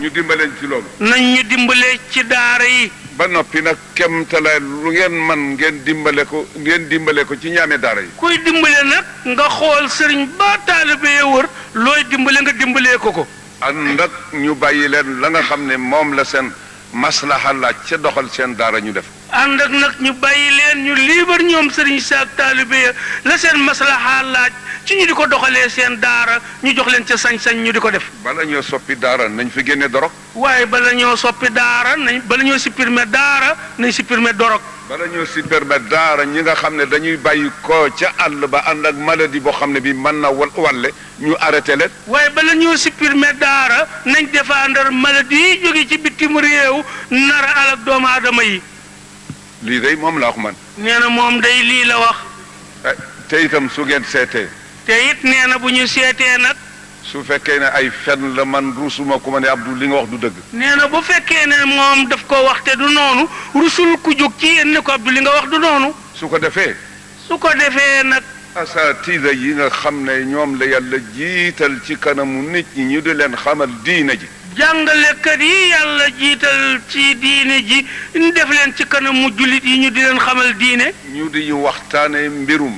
ñu dimbaleen ci loolu. nañ ñu dimbale ci daara yi. ba noppi nag kemtalaay lu ngeen man ngeen dimbale ko ci ñaame daara yi. kuy dimbale nag nga xool sëriñ ba taalibe ya wër looy dimbale nga dimbalee ko. ànd ak ñu bàyyi leen la nga xam ne moom la seen maslaha laaj ca doxal seen daara ñu def. ànd ak nag ñu bàyyi leen ñu liibar ñoom sëriñ saak taalibe ya la seen maslaha laaj ci ñu di ko doxalee seen daara ñu jox leen ca sañ-sañ ñu di ko def. bala ñoo soppi daara nañ fi génne dorog. waaye bala ñoo soppi daara bala ñoo supprimer daara nañ supprimer dorog. bala ñoo supprimer daara ñi nga xam ne dañuy bàyyi ko ca àll ba ànd ak maladie boo xam ne bi mën na wàlle ñu arrêté leen. waaye bala ñoo supprimer daara nañ défendre maladie yi jóge ci bitim réew nara alak doomu aadama yi. lii day moom la wax man. nee na moom day lii la wax. te itam su ngeen seetee. te it nee na bu ñu seetee nag. su fekkee ne ay fen la man rusuma ku ma ne Abdou li nga wax du dëgg. nee na bu fekkee ne moom daf ko wax te du noonu rusul ku jóg ci yéen ne ko Abdou li nga wax du noonu. su ko defee. nag. asaatiida yi nga xam ne ñoom la yàlla jiital ci kanamu nit ñi ñu di leen xamal diine ji. jàngalekat yi yàlla jiital ci diine ji ñu def leen ci kanamu jullit yi ñu di leen xamal diine. ñu di ñu waxtaane mbirum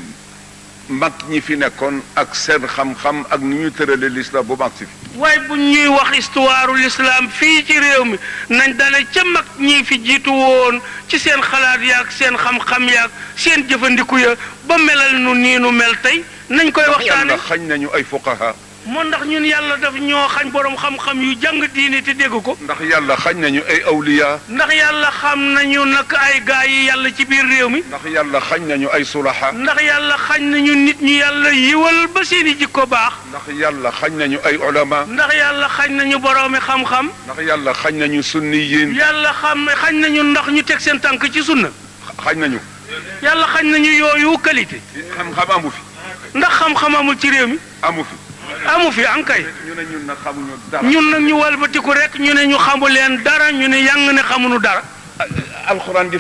mag ñi fi nekkoon ak seen xam-xam ak ni ñu tërale l'islam bu mag si fi. waaye bu ñuy wax histoire l'islam fii ci réew mi nañ dale ca mag ñi fi jiitu woon ci seen xalaat yaak seen xam-xam yaak seen jëfandiku ya ba melal nu nii nu mel tey nañ koy waxtaane. yàlla xañ nañu ay fuqaha. moo ndax ñun yàlla daf ñoo xañ borom xam-xam yu jàng diine te dégg ko. ndax yàlla xañ nañu ay awliya. ndax yàlla xam nañu nag ay gaa yi yàlla ci biir réew mi. ndax yàlla xañ nañu ay sulaha. ndax yàlla xañ nañu nit ñu yàlla yiwal ba seeni jikko baax. ndax yàlla xañ nañu ay ulama. ndax yàlla xañ nañu boroomi xam-xam. ndax yàlla xañ nañu sunniyin. yàlla xañ nañu ndax ñu teg seen tànk ci sunna. xañ nañu. yàlla xañ nañu yooyu qualité. xam-xam amu fi. ndax xam-xam amul ci réew mi. amu fi. amu fi ankay. ñu ne ñun nag xamuñu dara. ñun nag ñu walbatiku rek ñu ne ñu xamu leen dara ñu ne yang ne xamuñu dara. alxuraan di